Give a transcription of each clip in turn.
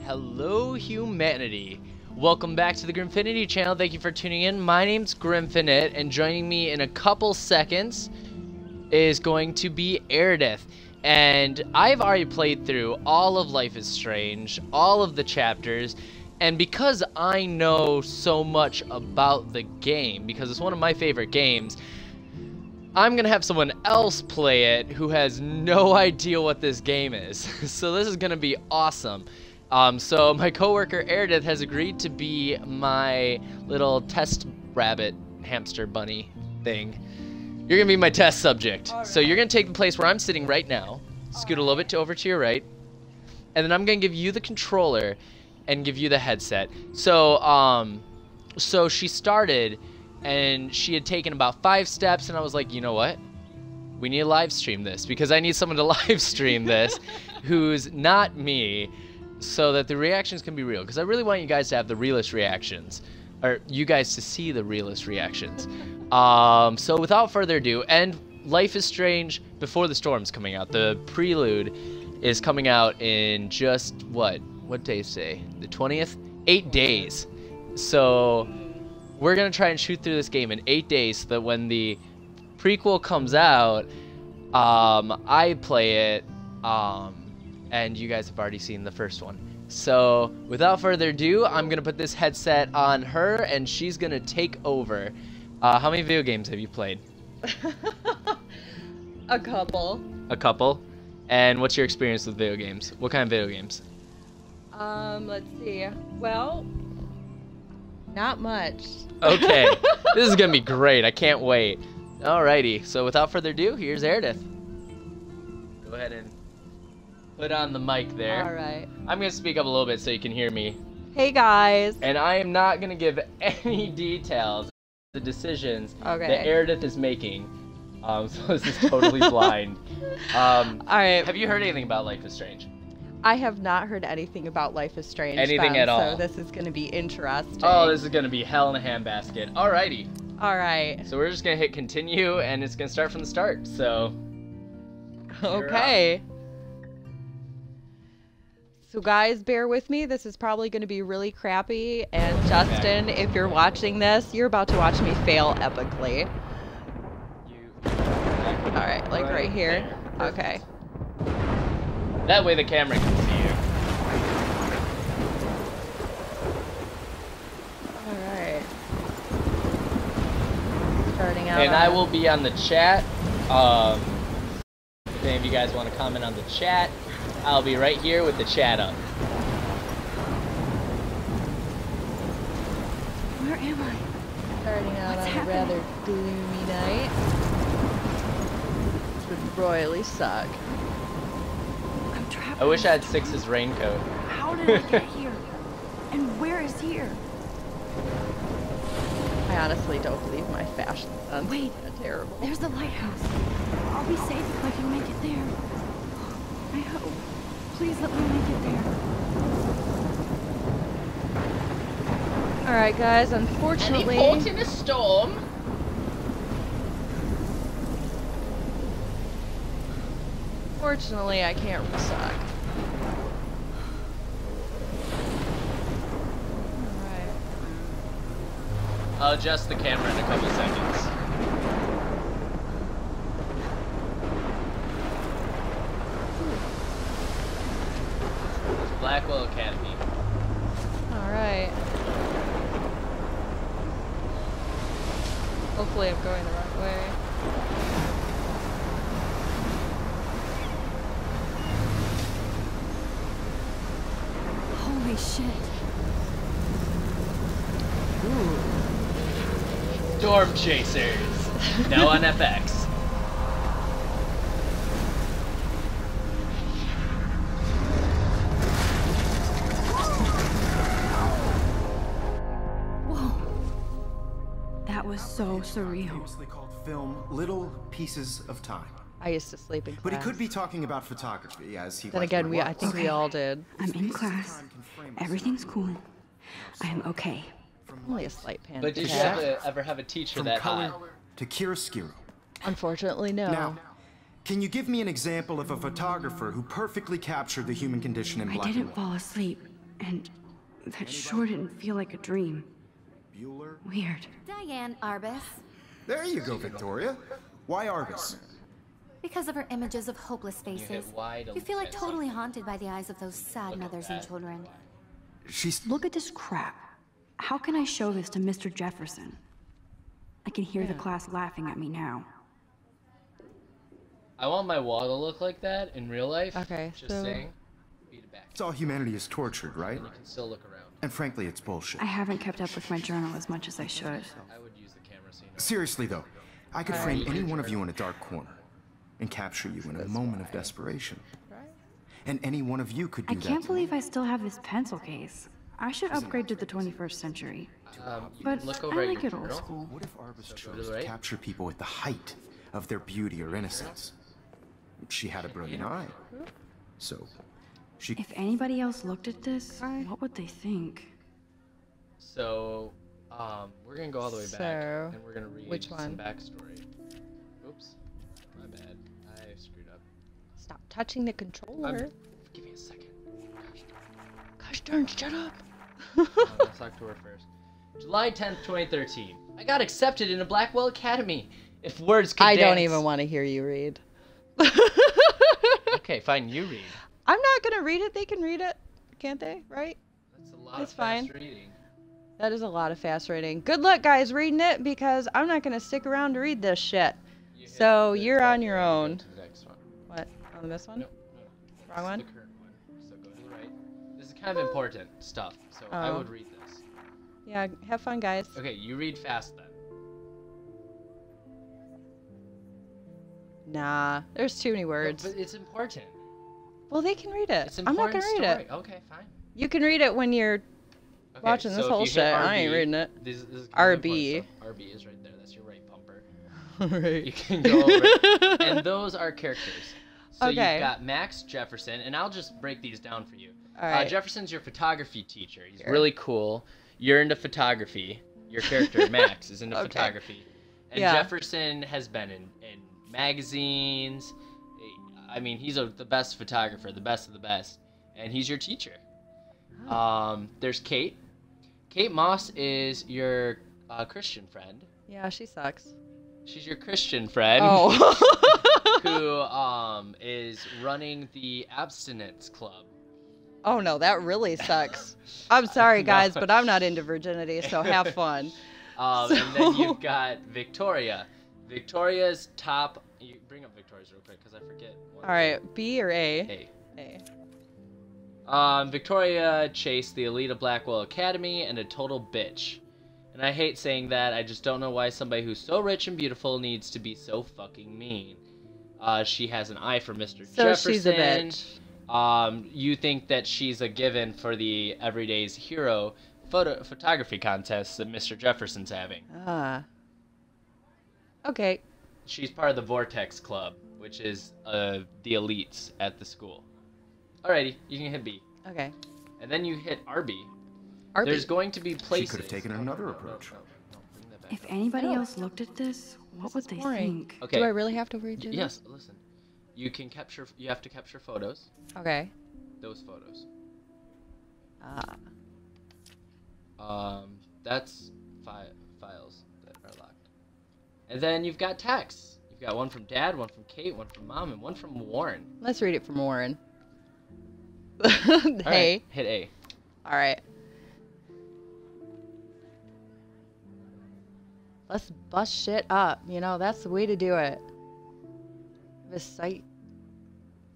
Hello humanity, welcome back to the Grimmfinite channel. Thank you for tuning in. My name's Grimmfinite, and joining me in a couple seconds is going to be Aradith. And I've already played through all of Life is Strange, all of the chapters, and because I know so much about the game, because it's one of my favorite games, I'm gonna have someone else play it who has no idea what this game is. So this is gonna be awesome. So my coworker Aradith has agreed to be my little test rabbit hamster bunny thing. You're gonna be my test subject. Right. So you're gonna take the place where I'm sitting right now, scoot a little bit over to your right, and then I'm gonna give you the controller and give you the headset. So so she started and she had taken about 5 steps, and I was like, you know what? We need to live stream this because I need someone to live stream this who's not me, so that the reactions can be real, because I really want you guys to have the realest reactions, or you guys to see the realest reactions. So without further ado, and Life is Strange Before the Storm's coming out. The prelude is coming out in just what day is today? The 20th? 8 days. So we're gonna try and shoot through this game in 8 days, so that when the prequel comes out, I play it, and you guys have already seen the first one. So without further ado, I'm gonna put this headset on her, and she's gonna take over. How many video games have you played? A couple. A couple? And what's your experience with video games? What kind of video games? Let's see. Well, not much. Okay, this is gonna be great. I can't wait. Alrighty, so without further ado, here's Aradith. Go ahead and put on the mic there. Alright. I'm gonna speak up a little bit so you can hear me. Hey guys. And I am not gonna give any details, the decisions that Aradith is making. So this is totally blind. Alright. Have you heard anything about Life is Strange? I have not heard anything about Life is Strange. Anything at all? So this is gonna be interesting. Oh, this is gonna be hell in a handbasket. Alrighty. Alright. So we're just gonna hit continue, and it's gonna start from the start, so. Okay. So guys, bear with me. This is probably gonna be really crappy, and Justin, if you're watching this, you're about to watch me fail epically. Alright, like right here. Okay. That way the camera can see you. Alright. Starting out. And I will be on the chat. If any of you guys want to comment on the chat, I'll be right here with the chat up. Where am I? Starting out on a rather gloomy night. This would royally suck. I'm trapped. I wish I had Six's raincoat. How did I get here? And where is here? I honestly don't believe my fashion sense. Wait, is terrible. There's the lighthouse. I'll be safe if I can make it there. I hope. Please let me make it there. Alright guys, unfortunately... Any port in a storm? Fortunately, I can't resuck. Alright. I'll adjust the camera in a couple seconds. Blackwell Academy. Alright. Hopefully I'm going the right way. Holy shit. Ooh. Storm Chasers. Now on FX. That was so surreal. Famously called film Little Pieces of Time. I used to sleep in class. But he could be talking about photography, as he. Then again, I think we all did. I'm in class. Everything's cool. I am okay. Only a slight panic But did you ever have a teacher that hot? To chiaroscuro. Unfortunately, no. Now, can you give me an example of a photographer who perfectly captured the human condition in black and I didn't white? fall asleep. And that sure didn't feel like a dream. Bueller? Weird. Diane Arbus. There you go, Victoria. Why Arbus? Because of her images of hopeless You hit faces. Y to You feel like hit totally something. haunted by the eyes of those sad Look at mothers and that. children. She's... Look at this crap. How can I show this to Mr. Jefferson? I can hear the class laughing at me now. I want my wall to look like that in real life. Okay, Just so- saying. Beat it back. It's all humanity is tortured, right? And you can still look around. And frankly, it's bullshit. I haven't kept up with my journal as much as I should. I would use the camera so you know. Seriously, though, I could frame any one of you in a dark corner and capture you in a moment of desperation. And any one of you could do I that. can't to believe me. I still have this pencil case. I should upgrade to the 21st century. You But can look I over at like your it old journal. school. What if Arbus go to chose the to right. capture people at the height of their beauty or innocence? She had a brilliant eye. So, she... If anybody else looked at this, what would they think? So, we're gonna go all the way back, So, and we're gonna read which some one? backstory. Oops, my bad. I screwed up. Stop touching the controller. Give me a second. Gosh darn, shut up. Let's October 1st. July 10th, 2013. I got accepted into Blackwell Academy. If words could I don't dance. even want to hear you read. Okay, fine. You read. I'm not gonna read it. They can read it, can't they? Right? That's a lot That's of fast fine. reading. That is a lot of fast reading. Good luck, guys, reading it because I'm not gonna stick around to read this shit. You hit So the you're on your go own. to the next one. What? On this one? No, Wrong This one? is the current one. So go to the right. This is kind of important stuff, so I Oh. would read this. Yeah. Have fun, guys. Okay, you read fast then. Nah, there's too many No, words. but it's important. Well, they can read it. It's I'm not important gonna read it. story. Okay, fine. You can read it when you're Okay, watching this so if whole you hit shit. I ain't RB, reading it. This is RB. RB is right there. That's your right bumper. Right. You can go over it. And those are characters. So Okay. you've got Max Jefferson, and I'll just break these down for you. All right. Jefferson's your photography teacher. He's Sure. really cool. You're into photography. Your character, Max, is into Okay. photography. And Yeah. Jefferson has been in magazines. I mean, he's the best photographer, the best of the best. And he's your teacher. There's Kate. Kate Moss is your Christian friend. Yeah, she sucks. She's your Christian friend. Oh. Who is running the Abstinence Club. Oh no, that really sucks. I'm sorry, No. guys, but I'm not into virginity, so have fun. And then you've got Victoria. Victoria's top. You bring up Victoria's real quick because I forget. All right, B or A? Hey. A. Victoria chased the elite of Blackwell Academy and a total bitch. And I hate saying that. I just don't know why somebody who's so rich and beautiful needs to be so fucking mean. She has an eye for Mr. So Jefferson. she's a bitch. You think that she's a given for the Everyday's Hero photography contest that Mr. Jefferson's having. Ah. Okay. She's part of the Vortex Club, which is the elites at the school. Alrighty, you can hit B. Okay. And then you hit RB. RB. There's going to be places. She could have taken another approach. Bring that back If up. anybody else looked at this, what would they boring. think? Okay. Do I really have to read you? Yes, listen. You can capture. You have to capture photos. Okay. Those photos. That's files that are locked. And then you've got texts. You've got one from Dad, one from Kate, one from Mom, and one from Warren. Let's read it from Warren. All Hey. right, hit A. All right. Let's bust shit up. You know, that's the way to do it. Recite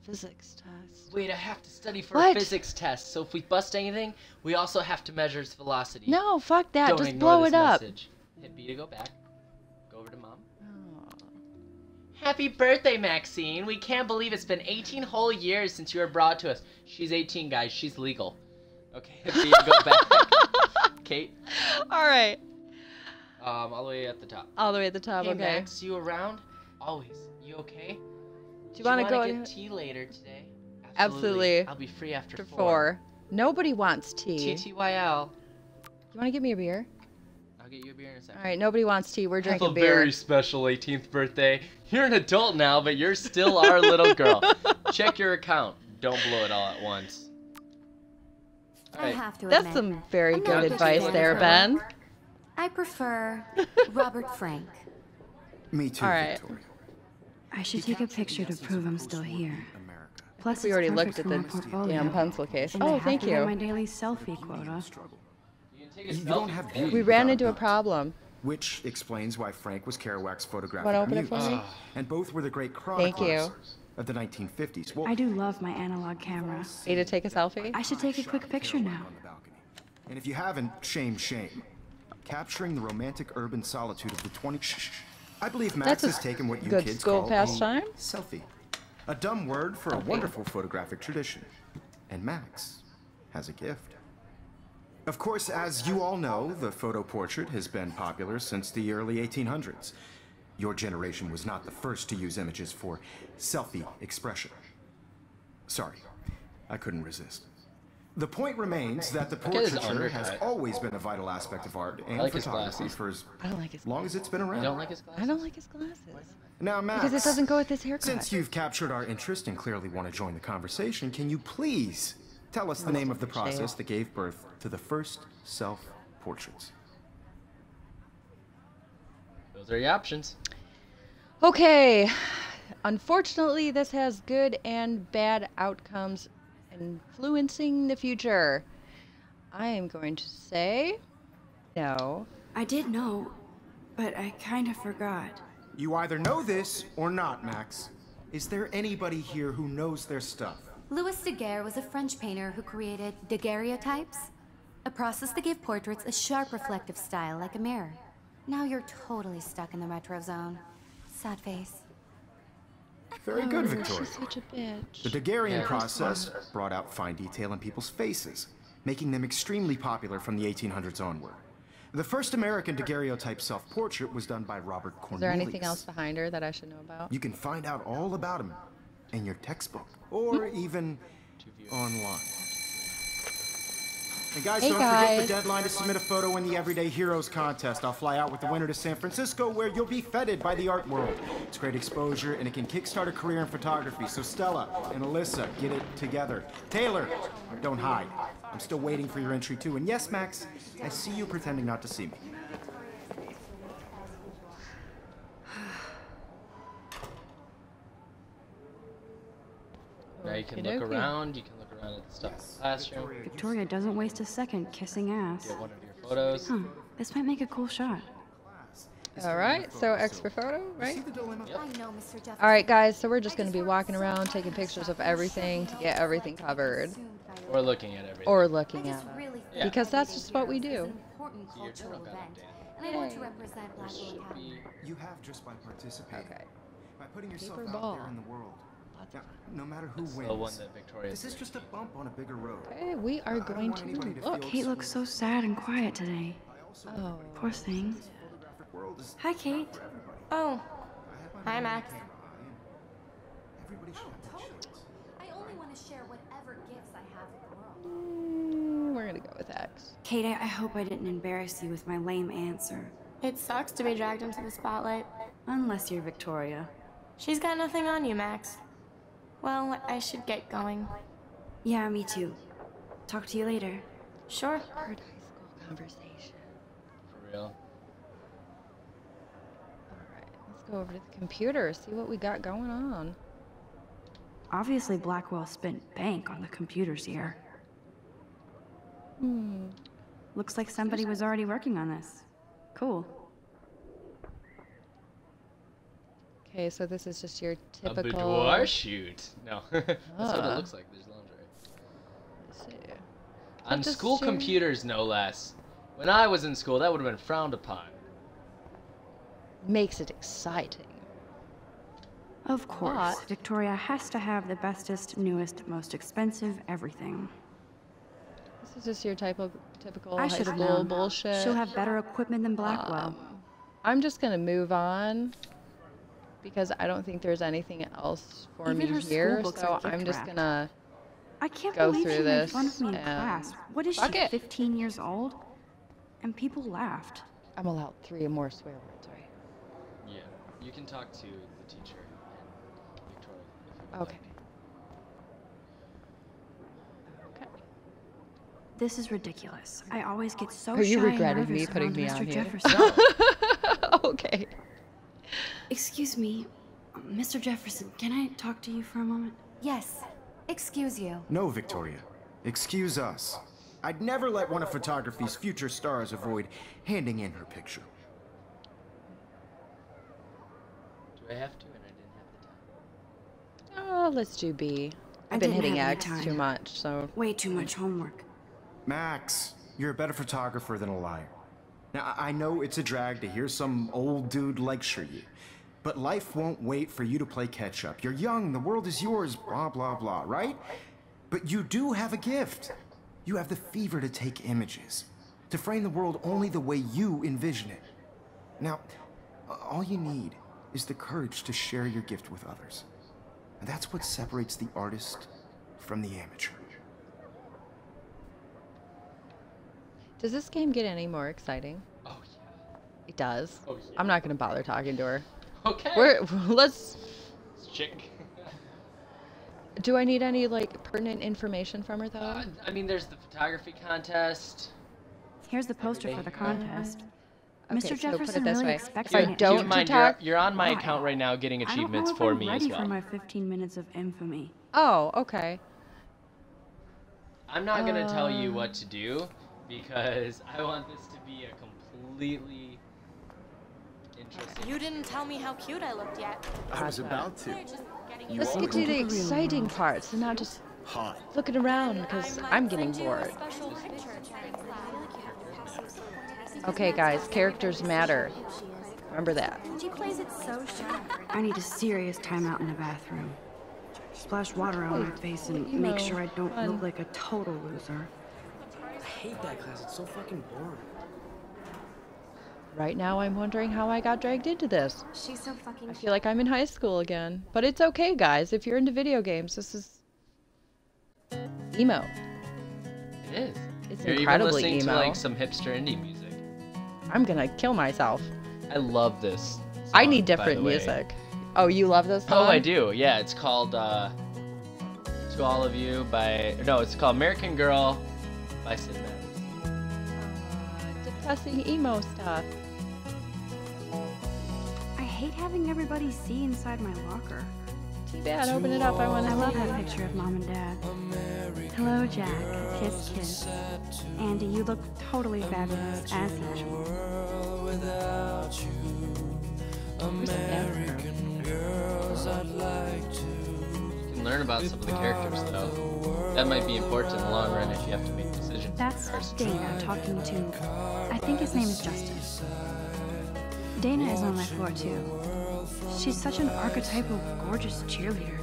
physics test. Wait, I have to study for What? a physics test. So if we bust anything, we also have to measure its velocity. No, fuck that. Don't Just ignore blow this it up. message. Hit B to go back. Go over to Mom. Oh. Happy birthday, Maxine. We can't believe it's been 18 whole years since you were brought to us. She's 18, guys. She's legal. Okay, hit B to go back. Kate, All right. all the way at the top. All the way at the top. Hey, Okay. Max, you around? Always. You okay? Do you want to go get tea later today? Absolutely. I'll be free after after 4. 4? Nobody wants tea. TTYL. You want to give me a beer? I'll get you a beer in a second. All right. Nobody wants tea. We're Have drinking a beer. very special 18th birthday. You're an adult now, but you're still our little girl. Check your account. Don't blow it all at once. I have to That's admit, some very I'm not good a big advice fan there, of her Ben. work. I prefer Robert Frank. Me too, All right. Victoria. I should take a picture to prove I'm still here. America. Plus, We it's already perfect looked at for the my portfolio. damn pencil case. And I Oh, have thank to hit my you. daily selfie quota. Struggle. You You don't have beauty We ran without into a nut. problem. Which explains why Frank was Kerouac's photographic Wanna open it muse. for me? And both were the great Thank chroniclers you. of the 1950s. Well, I do love my analog camera. Need to take a selfie? I should take a quick picture now. on the balcony. And if you haven't, shame, shame. Capturing the romantic urban solitude of the 20s. Shh. I believe Max That's a has taken what you good kids school call pastime. a selfie. A dumb word for a wonderful photographic tradition. And Max has a gift. Of course, as you all know, the photo portrait has been popular since the early 1800s. Your generation was not the first to use images for selfie expression. Sorry, I couldn't resist. The point remains that the at his portraiture has undercut. always been a vital aspect of art and like his photography glasses. for as I don't like his long as it's been You around. don't like his glasses? I don't like his glasses. Now, Max, Because it doesn't go with his haircut. since you've captured our interest and clearly want to join the conversation, can you please tell us the name of the process that gave birth to the first self-portraits? Those are your options. Okay. Unfortunately, this has good and bad outcomes influencing the future. I am going to say no. I did know, but I kind of forgot. You either know this or not, Max. Is there anybody here who knows their stuff? Louis Daguerre was a French painter who created daguerreotypes, a process that gave portraits a sharp reflective style like a mirror. Now you're totally stuck in the retro zone. Sad face. Very good, Victoria. She's such a bitch. The Daguerrean process brought out fine detail in people's faces, making them extremely popular from the 1800s onward. The first American daguerreotype self-portrait was done by Robert Cornelius. Is there anything else behind her that I should know about? You can find out all about him in your textbook, or even online. And guys, Hey, don't forget guys. the deadline to submit a photo in the Everyday Heroes contest. I'll fly out with the winner to San Francisco, where you'll be feted by the art world. It's great exposure, and it can kickstart a career in photography. So Stella and Alyssa, get it together. Taylor, don't hide. I'm still waiting for your entry too. And yes, Max, I see you pretending not to see me. Now you can look Okey-dokey. around. You can look around at the stuff in the classroom. Victoria doesn't waste a second kissing ass. Get one of your photos. Huh, this might make a cool shot. All right, so extra photo, right? See the dilemma? I know, Mr. Jefferson. All right, guys, so we're just going to be walking around taking pictures of everything to get everything covered Or looking at everything. or I looking at just it. really Yeah. think Because that's Everyday just what we Heroes is do. an important Your cultural turn, event, Dan. and I want to Yay. represent Blackwood Academy. You have just by participating. Okay. By putting yourself Paper out ball. there in the world. Now, no matter who It's wins, the one that Victoria's this is just a bump on a bigger road. Okay, we are I don't going want anybody to to look. feel Kate looks so sad and quiet today. Oh, Poor thing. photographic world is Hi, Kate. Oh, hi, Max. everybody should have a chance. I only want to share whatever gifts I have with the world. we're going to go with X. Kate, I hope I didn't embarrass you with my lame answer. It sucks to be dragged into the spotlight. Unless you're Victoria. She's got nothing on you, Max. Well, I should get going. Yeah, me too. Talk to you later. Sure. Hard high school conversation. For real. All right, let's go over to the computer, see what we got going on. Obviously, Blackwell spent bank on the computers here. Looks like somebody was already working on this. Cool. Okay, so this is just your A typical. boudoir shoot. No. That's what Ah. it looks like. There's lingerie. Let's see. On just school share- computers, no less. When I was in school, that would have been frowned upon. Makes it exciting. Of course, But- Victoria has to have the bestest, newest, most expensive everything. This is just your typical I high should have school known. bullshit. She'll have better equipment than Blackwell. I'm just gonna move on because I don't think there's anything else for Even me her school here. books So are I'm just gift-wrapped. gonna. I can't Go believe through she made this fun of me in and class. What is fuck she, it. 15 years old? And people laughed. I'm allowed 3 more swear words, right? Yeah. You can talk to the teacher and Victoria if you would Okay. like. Okay. This is ridiculous. I always get so Are you shy and regretting me nervous putting around me Mr. on here? Jefferson. Okay. Excuse me, Mr. Jefferson, can I talk to you for a moment? Yes. Excuse you. No, Victoria. Excuse us. I'd never let one of photography's future stars avoid handing in her picture. Do I have to? And I didn't have the time. Oh, let's do B. I I've been didn't hitting have any X time. too much, so. Way too much homework. Max, you're a better photographer than a liar. Now, I know it's a drag to hear some old dude lecture you, but life won't wait for you to play catch up. You're young, the world is yours, blah, blah, blah, right? But you do have a gift. You have the fever to take images, to frame the world only the way you envision it. Now, all you need is the courage to share your gift with others. And that's what separates the artist from the amateur. Does this game get any more exciting? Oh, yeah. It does. Oh, yeah. I'm not gonna bother talking to her. Okay. Let's. Chick. Do I need any like pertinent information from her though? I mean, there's the photography contest. Here's the poster for the contest. Okay, Mr. so put it Jefferson this really way. expects If I me to don't Keep in mind, talk- you're on my Why? account right now getting I don't achievements know if for I'm me as ready well. for my 15 minutes of infamy. Oh, okay. I'm not gonna tell you what to do because I want this to be a completely interesting. You didn't tell me how cute I looked yet. I was about to. Let's get to the exciting parts and not just Hot. looking around because I'm getting bored. Okay, guys, characters matter. Remember that. She plays it so sharp. I need a serious timeout in the bathroom. Splash water on my face and you make know, sure I don't fun. look like a total loser. I hate that class. It's so fucking boring. Right now, I'm wondering how I got dragged into this. She's so fucking I feel like I'm in high school again. But it's okay, guys. If you're into video games, this is emo. It is. It's You're even incredibly listening emo. to like some hipster indie music. I'm gonna kill myself. I love this. I song, need by different the way. music. Oh, you love this Oh, song? I do. Yeah, it's called "To All of You" by it's called "American Girl" by Sid Meier's. Depressing emo stuff. I hate having everybody see inside my locker. Too bad. Open it up. I want I to love see that it. picture of Mom and Dad. Hello, Jack. Kiss, kiss. Andy, you look totally fabulous, as usual. Where's the bathroom? You can learn about some of the characters though. That might be important in the long run if you have to make decisions. That's in regards to- Dana talking to... I think his name is Justin. Dana is on my floor, too. She's such an archetypal, gorgeous cheerleader.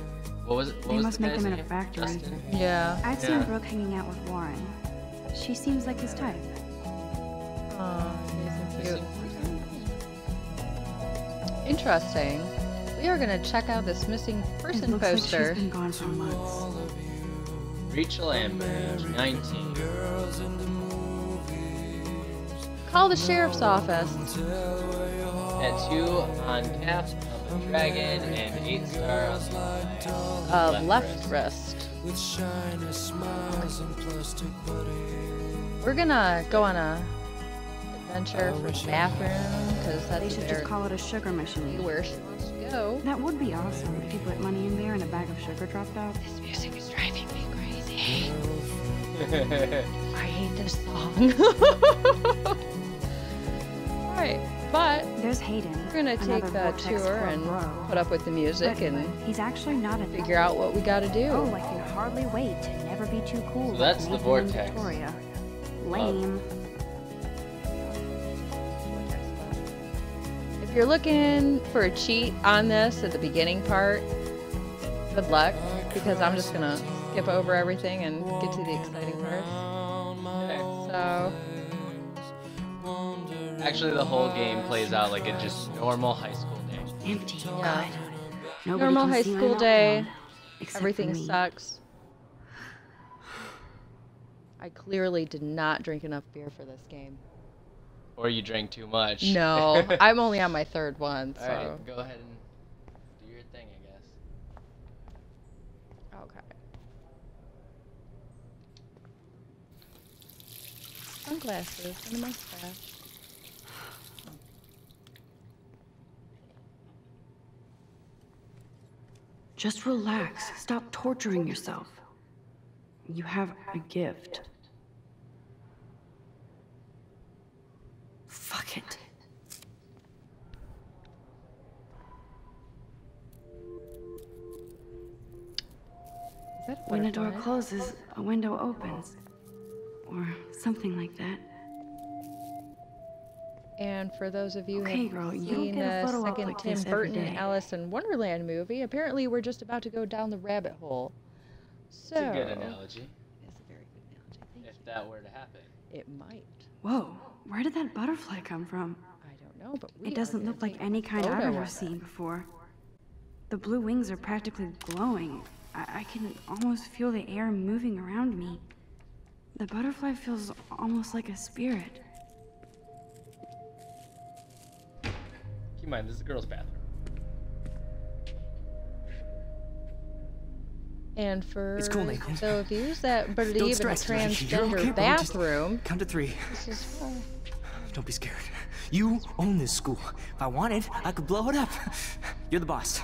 What was it? What They was must the make guy's them in a name? factory. Justin? Yeah. I've seen Yeah. Brooke hanging out with Warren. She seems like his type. Oh, he's so cute. Interesting. We are gonna check out this missing It person looks like poster. she's been gone for months. Rachel Amber, age 19. Call the sheriff's office. Tattoo on calf of a dragon and 8-star on the Left wrist. We're gonna go on a adventure for the bathroom because They that's should where, just call it a sugar machine. where she wants to go. That would be awesome if you put money in there and a bag of sugar dropped out. This music is driving me crazy. I hate this song. Alright, but There's Hayden. we're gonna take another the Vortex tour Club and bro. put up with the music and He's actually not a figure out what we gotta do. Oh, I can hardly wait to never be too cool. So that's like the Nathan and Vortex. Victoria. Lame. If you're looking for a cheat on this at the beginning part, good luck, because I'm just gonna skip over everything and get to the exciting parts. So, Actually, the whole game plays out like a just normal high school day. Empty. yeah, Good. Nobody normal can high see my school meltdown, day. except for Everything me. sucks. I clearly did not drink enough beer for this game. Or you drank too much. No, I'm only on my third one, so. Alright, go ahead and do your thing, I guess. Okay. sunglasses and a mustache. Just relax. Stop torturing yourself. You have a gift. Fuck it. When a door closes, a window opens. Or something like that. And for those of you who Okay, have girl, you don't seen get a the photo op second like Tim this every Burton day. Alice in Wonderland movie, apparently we're just about to go down the rabbit hole. So, It's a good analogy. It's a very good analogy. Thank If you. that were to happen. It might. Whoa, where did that butterfly come from? I don't know, but we It are doesn't gonna look like take any a kind I've photo ever of it. seen before. The blue wings are practically glowing. I can almost feel the air moving around me. The butterfly feels almost like a spirit. Keep in mind, this is a girl's bathroom. And for It's cool, Nathan. those of you that believe in a stress. You're transgender okay, bro. Just bathroom, Count to 3. this is fun. Don't be scared. You own this school. If I wanted, I could blow it up. You're the boss.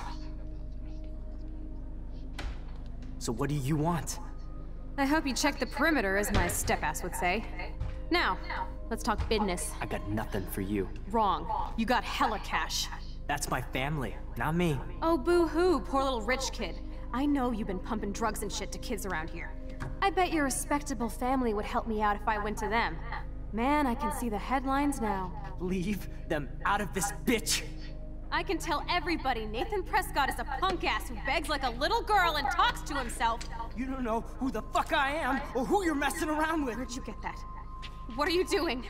So what do you want? I hope you check the perimeter, as my step-ass would say. Now, let's talk business. I got nothing for you. Wrong. You got hella cash. That's my family, not me. Oh, boo-hoo, poor little rich kid. I know you've been pumping drugs and shit to kids around here. I bet your respectable family would help me out if I went to them. Man, I can see the headlines now. Leave them out of this, bitch! I can tell everybody Nathan Prescott is a punk ass who begs like a little girl and talks to himself. You don't know who the fuck I am or who you're messing around with. Where'd you get that? What are you doing?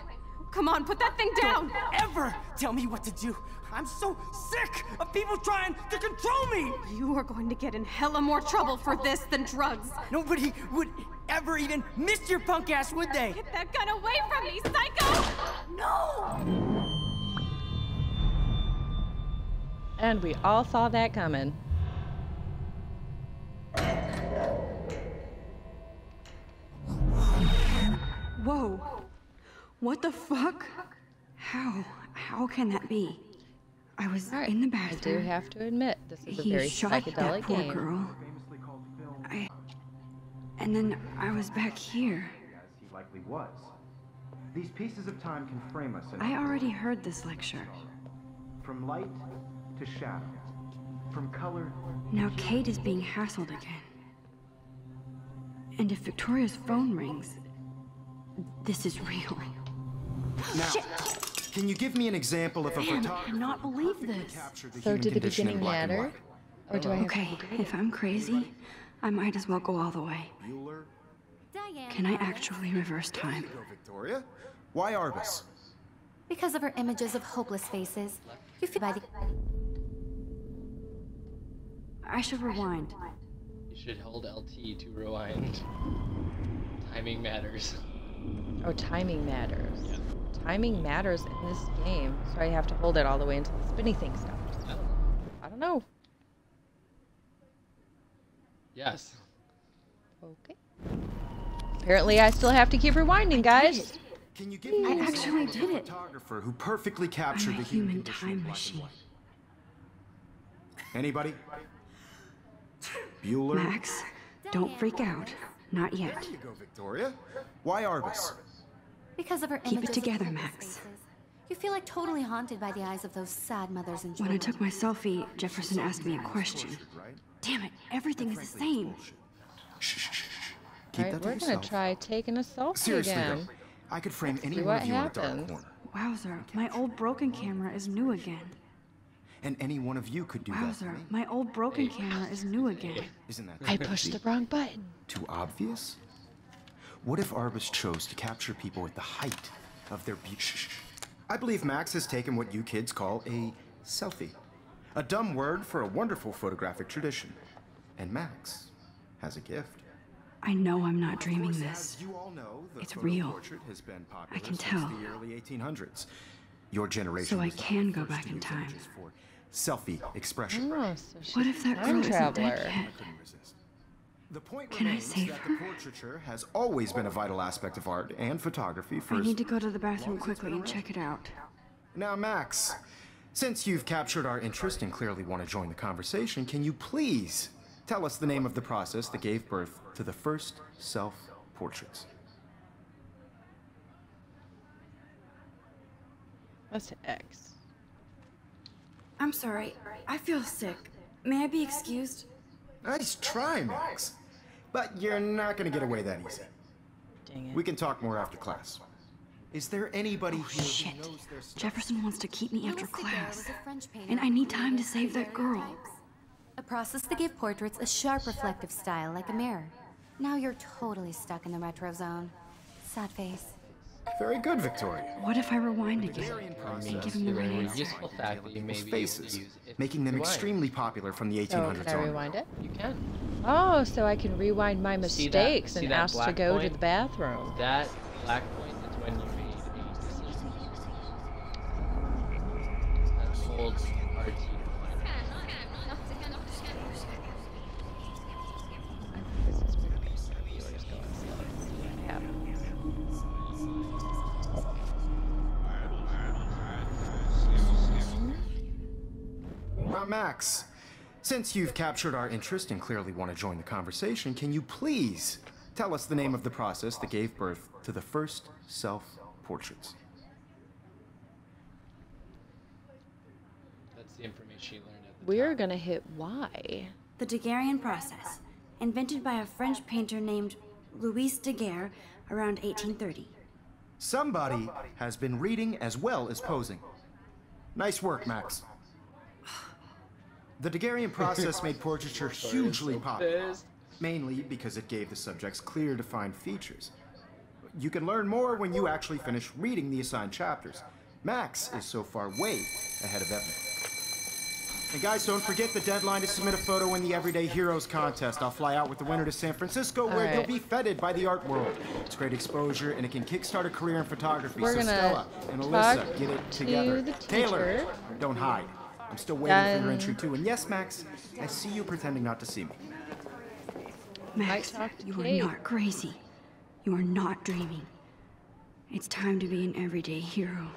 Come on, put that thing down! Don't ever tell me what to do. I'm so sick of people trying to control me. You are going to get in hella more trouble for this than drugs. Nobody would ever even miss your punk ass, would they? Get that gun away from me, psycho! No! And we all saw that coming. Whoa. What the fuck? How can that be? I was All right, in the I do bathroom. have to admit, this is a He very shot that psychedelic poor game. girl. And then I was back here. As he likely was. These pieces of time can frame us in I already heard this lecture. from light to shadow, from color. Now Kate is being hassled again. And if Victoria's phone rings, this is real. Now, can you give me an example of a Man, I photographer cannot believe who this. captured the So human did the condition in beginning black and matter? white? Or do I have Okay, to if I'm crazy, I might as well go all the way. Bueller? Diane. Can I actually reverse time? Go, Victoria. Why Arbus? Because of her images of hopeless faces, you feel by the... I should rewind. You should hold LT to rewind. Timing matters. Oh, timing matters. Timing matters in this game, so I have to hold it all the way until the spinny thing stops. I don't know. I don't know. Yes. Okay. Apparently, I still have to keep rewinding, guys. Can you give me I an actually example of did a it. photographer who perfectly captured I'm a the human human condition in time black and machine. white? Anybody? Bueller? Max, don't freak out. Not yet. There you go, Victoria. Why Arbus? Because of her Keep it images together, of hopeless Max. faces, you feel like totally haunted by the eyes of those sad mothers and When children. I took my selfie, Jefferson asked me a question. Right? Damn it, everything is the same. Shh, shh, shh, shh. Keep Alright, that to we're gonna yourself. try taking a selfie Seriously, again. though, I could frame any see one what of you in a dark happens. corner, Wowzer, my old broken camera is new again. and any one of you could do that for Wowzer, me. my old broken camera is new again. Isn't that I too pushed easy? the wrong button. Too obvious? What if Arbus chose to capture people at the height of their beauty? I believe Max has taken what you kids call a selfie. A dumb word for a wonderful photographic tradition. And Max has a gift. I know I'm not dreaming As this. you all know, the It's photo real. portrait has been popular I can since tell. the early 1800s. Your generation So I was not can the go first back to in use time. images for selfie expression. Oh, so she's What if that a time girl isn't traveler. dead yet? Couldn't resist. The point Can I remains save that her? the portraiture has always been a vital aspect of art and photography for I as need to go to the bathroom long as it's quickly been and check it out. Now, Max, since you've captured our interest and clearly want to join the conversation, can you please tell us the name of the process that gave birth to the first self-portraits? That's X. I'm sorry. I feel sick. May I be excused? Nice try, Max. But you're not going to get away that easy. Dang it. We can talk more after class. Is there anybody here Shit. who knows their stuff? Jefferson wants to keep me after Louis Daguerre class. was a French painter And I who need time to created save that girl. daguerreotypes, a process that gave portraits a sharp reflective style like a mirror. Now you're totally stuck in the retro zone. Sad face. Very good, Victoria. What if I rewind again? Daguerrean I mean, Give him the right a answer. useful fact that you may be able to faces, use if making them you rewind. extremely popular from the 1800s So can I on. rewind it? You can. Oh, so I can rewind my See that- mistakes see and that ask to black go to point? the bathroom. That black point is when you made a decision. That holds RT to find. This is pretty good. Viewers go and see what happens. Now, Max, since you've captured our interest and clearly want to join the conversation, can you please tell us the name of the process that gave birth to the first self-portraits? That's the information you learned at the We're top. gonna hit Y. The Daguerrean process, invented by a French painter named Louis Daguerre around 1830. Somebody has been reading as well as posing. Nice work, Max. The Daguerrean process made portraiture hugely popular, Pissed. mainly because it gave the subjects clear, defined features. You can learn more when you actually finish reading the assigned chapters. Max is so far way ahead of Evan. And guys, don't forget the deadline to submit a photo in the Everyday Heroes contest. I'll fly out with the winner to San Francisco, where right. you'll be feted by the art world. It's great exposure, and it can kickstart a career in photography. We're so gonna Stella and talk Alyssa, get it to together. the Taylor, teacher. don't hide. I'm still waiting for your Then- entry too. And yes, Max, I see you pretending not to see me. Max, talked to you Kate. are not crazy. You are not dreaming. It's time to be an everyday hero.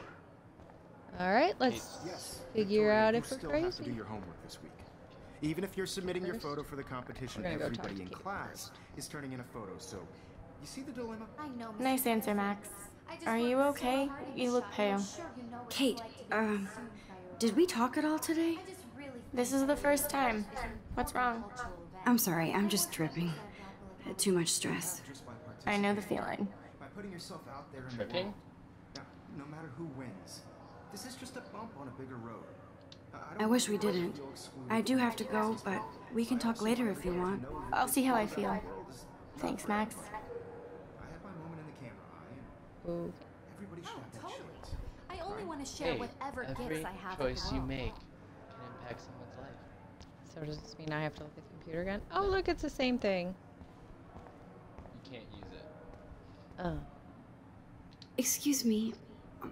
All right, let's Yes. figure out you if we're still have to do crazy. your homework this week. Even if you're submitting your First, photo for the competition, we're gonna go talk everybody to in Kate class is turning in a photo. So, you see the dilemma? I know. Miss Nice answer, Max. Are you okay? You look pale. Kate, did we talk at all today? This is the first time. What's wrong? I'm sorry, I'm just tripping. Too much stress. I know the feeling. By putting yourself out there in the Tripping? world. Now, no matter who wins, this is just a bump on a bigger road. I wish we didn't. I do have to go, but we can talk later if you want. I'll see how I feel. Thanks, Max. I have my moment in the camera eye, Ooh. and everybody should have that chance. I only want to share Hey, whatever every gifts I have. choice you with the make world. can impact someone's life. So does this mean I have to look at the computer again? Oh, look, it's the same thing. You can't use it. Oh. Excuse me,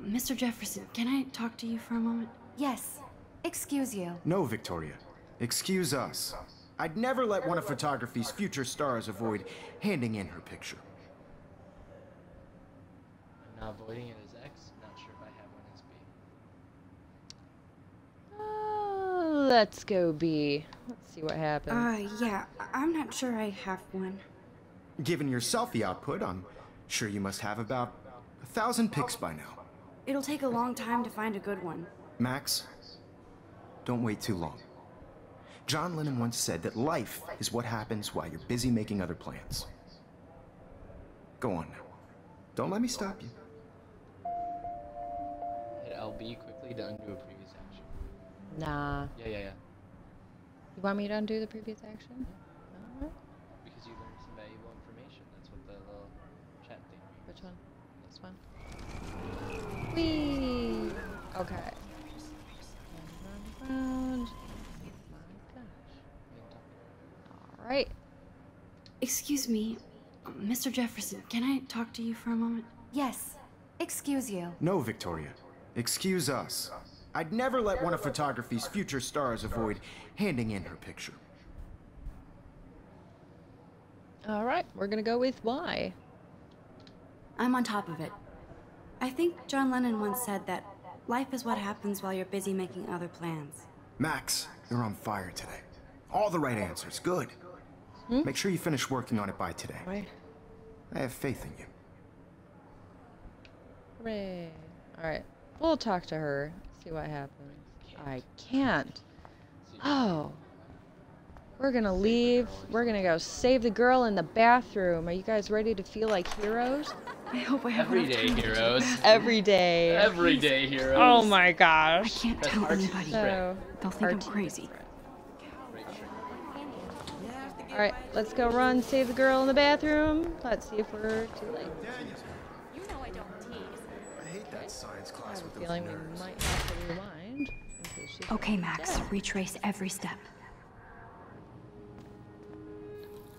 Mr. Jefferson, can I talk to you for a moment? Yes. Excuse you. No, Victoria. Excuse us. I'd never let one of photography's future stars avoid handing in her picture. I'm not avoiding it as X. Not sure if I have one as B. Let's go B. Let's see what happens. Yeah, I'm not sure I have one. Given your selfie output, I'm sure you must have about 1,000 pics by now. It'll take a long time to find a good one. Max, don't wait too long. John Lennon once said that life is what happens while you're busy making other plans. Go on now. Don't let me stop you. Hit LB quickly to undo a previous action. Nah. Yeah. You want me to undo the previous action? Alright. Because you learned some valuable information. That's what the little chat thing means. Which one? This one? Whee! Okay. Round. My gosh. Alright. Excuse me, Mr. Jefferson, can I talk to you for a moment? Yes. Excuse you. No, Victoria. Excuse us. I'd never let one of photography's future stars avoid handing in her picture. All right, we're gonna go with Y. I'm on top of it. I think John Lennon once said that life is what happens while you're busy making other plans. Max, you're on fire today. All the right answers. Good. Make sure you finish working on it by today. Right. I have faith in you. Hooray. All right, we'll talk to her, see what happens. I can't. Oh. We're gonna leave. We're gonna go save the girl in the bathroom. Are you guys ready to feel like heroes? I hope I have Everyday enough time to heroes. get to the bathroom. Every day. Everyday heroes. Oh my I gosh. can't Press tell R2 anybody. So, They'll think I'm R2. crazy. All right, let's go run, save the girl in the bathroom. Let's see if we're too late. You know I don't tease. I hate that science I class have a with those feeling we nerds. might have to rewind. in case she's Okay, already Max, dead. retrace every step.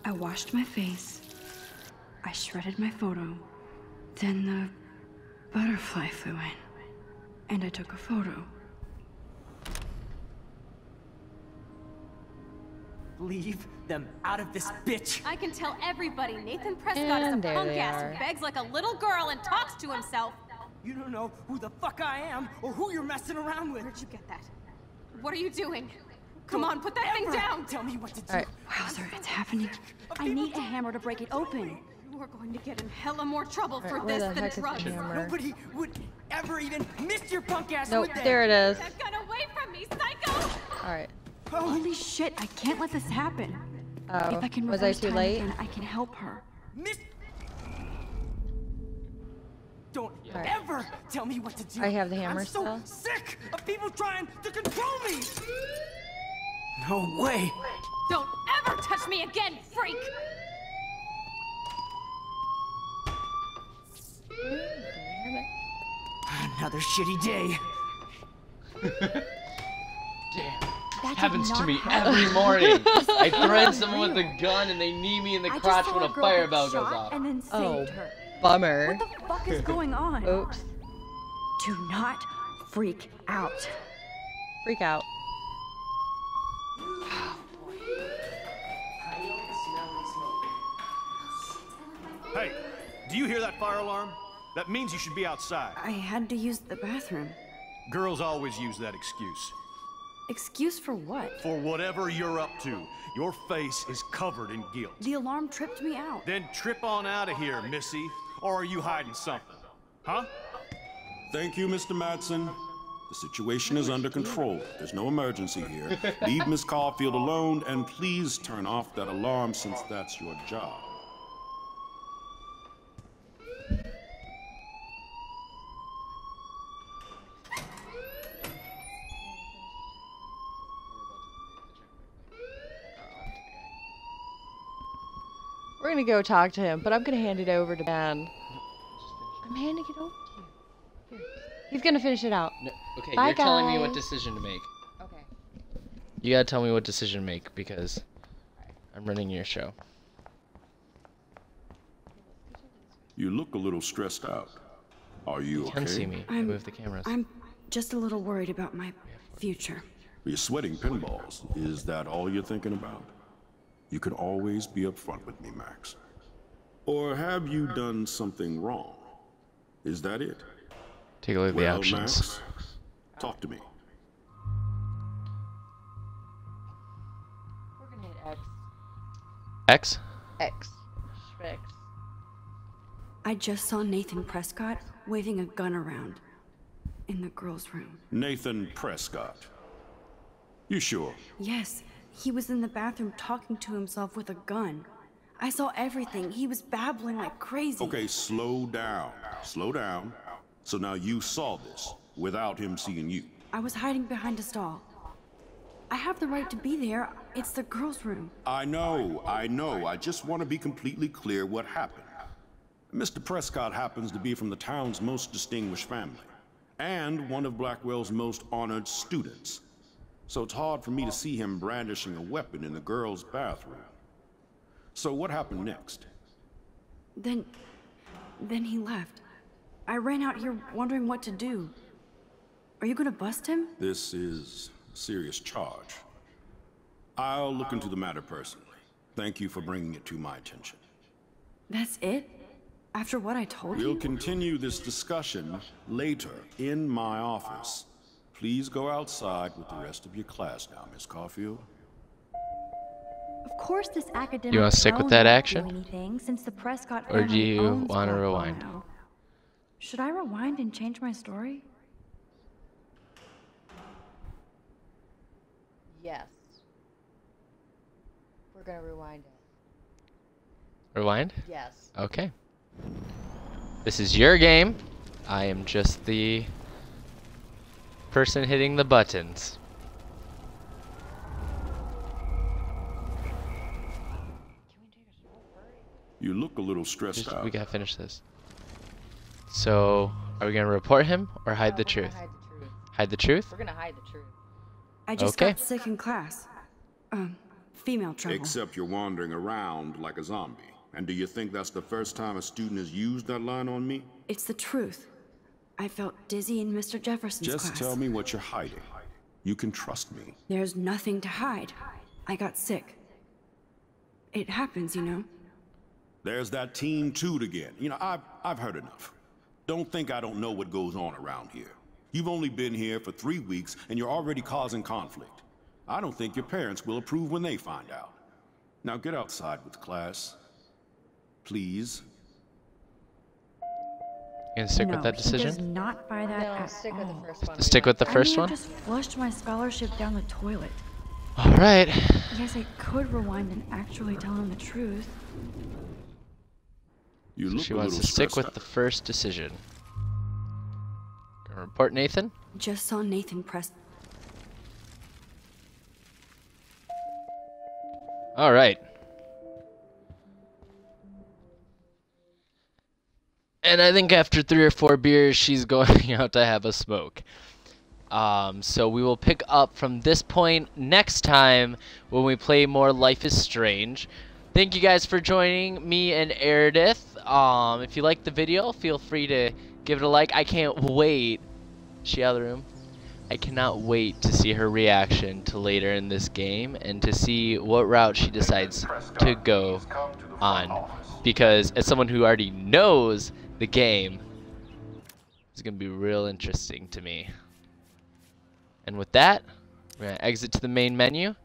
I washed my face. I shredded my photo. Then the butterfly flew in. And I took a photo. Leave them out of this bitch. I can tell everybody Nathan Prescott is a And there punk they ass are. who begs like a little girl and talks to himself. You don't know who the fuck I am or who you're messing around with. Where'd you get that? What are you doing? Come on, put that thing Ever down! Tell me what to do. All right. Wowzer, it's happening. I need a hammer to break it open. You are going to get in hella more trouble for Where this the than heck is the drugs. hammer? Nobody would ever even miss your punk ass. Nope, would they? there it is. That gun away from me, psycho! All right. Holy shit, I can't let this happen. Oh, If I can was I reverse too time late? again, I can help her. Miss. Don't Alright. ever tell me what to do. I have the hammer I'm so still. sick of people trying to control me. No way. Don't ever touch me again, freak! Another shitty day. Damn. That did Happens to not me happen. every morning. I thread someone with a gun and they knee me in the I just crotch saw when a a girl fire get bell goes shot off. and then saved Oh, her. bummer. What the fuck is going on? Oops. Do not freak out. Freak out. Hey, do you hear that fire alarm? That means you should be outside. I had to use the bathroom. Girls always use that excuse. Excuse for what? For whatever you're up to, your face is covered in guilt. The alarm tripped me out. Then trip on out of here, Missy. Or are you hiding something? Huh? Thank you, Mr. Madsen. The situation is under control. There's no emergency here. Leave Miss Caulfield alone, and please turn off that alarm since that's your job. We're gonna go talk to him, but I'm gonna hand it over to Ben. I'm handing it over to you. Here. He's gonna finish it out. No, okay, Bye, you're telling me what guys. decision to make. Okay. You gotta tell me what decision to make because I'm running your show. You look a little stressed out. Are you You okay? can see me. I move the cameras. I'm just a little worried about my future. You're sweating pinballs. Is that all you're thinking about? You can always be upfront with me, Max. Or have you done something wrong? Is that it? Take a look at the Well, options. Max, talk to me. We're gonna hit X. X? X. X. I just saw Nathan Prescott waving a gun around in the girls' room. Nathan Prescott. You sure? Yes, he was in the bathroom talking to himself with a gun. I saw everything. He was babbling like crazy. Okay, slow down. Slow down. So now you saw this without him seeing you. I was hiding behind a stall. I have the right to be there. It's the girls' room. I know. I just want to be completely clear what happened. Mr. Prescott happens to be from the town's most distinguished family, and one of Blackwell's most honored students. So it's hard for me to see him brandishing a weapon in the girls' bathroom. So what happened next? Then he left. I ran out here wondering what to do. Are you gonna bust him? This is a serious charge. I'll look into the matter personally. Thank you for bringing it to my attention. That's it? After what I told you? We'll continue this discussion later in my office. Please go outside with the rest of your class now, Miss Caulfield. Of course this academic You want to stick with that action? Anything, since the Prescott Or do family you owns want to Blackwell rewind? now. Should I rewind and change my story? Yes. We're gonna rewind it. Rewind? Yes. Okay. This is your game. I am just the person hitting the buttons. You look a little stressed out. We gotta finish this. So, are we gonna report him or hide the we're truth? gonna hide the truth. Hide the truth? We're gonna hide the truth. I just Okay. got sick in class. Female trouble. Except you're wandering around like a zombie. And do you think that's the first time a student has used that line on me? It's the truth. I felt dizzy in Mr. Jefferson's Just class. tell me what you're hiding. You can trust me. There's nothing to hide. I got sick. It happens, you know. There's that Team Toot again. You know, I've heard enough. Don't think I don't know what goes on around here. You've only been here for 3 weeks, and you're already causing conflict. I don't think your parents will approve when they find out. Now get outside with class. Please. You gonna stick No, with that he decision? does not buy that No, at stick with the all. first one. Stick with the I first may one? have just flushed my scholarship down the toilet. Alright. Yes, I could rewind and actually tell him the truth. You So look she a wants little to stick stressed with the out. first decision. Gonna report Nathan? Just saw Nathan press. Alright. And I think after 3 or 4 beers, she's going out to have a smoke. So we will pick up from this point next time when we play more Life is Strange. Thank you guys for joining me and Aradith. If you liked the video, feel free to give it a like. I can't wait. Is she out of the room? I cannot wait to see her reaction to later in this game and to see what route she decides to go on. Because as someone who already knows the game, it's going to be real interesting to me. And with that, we're going to exit to the main menu.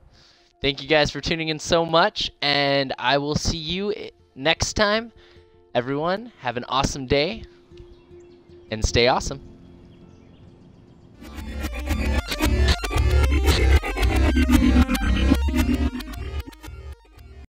Thank you guys for tuning in so much, and I will see you next time. Everyone, have an awesome day, and stay awesome.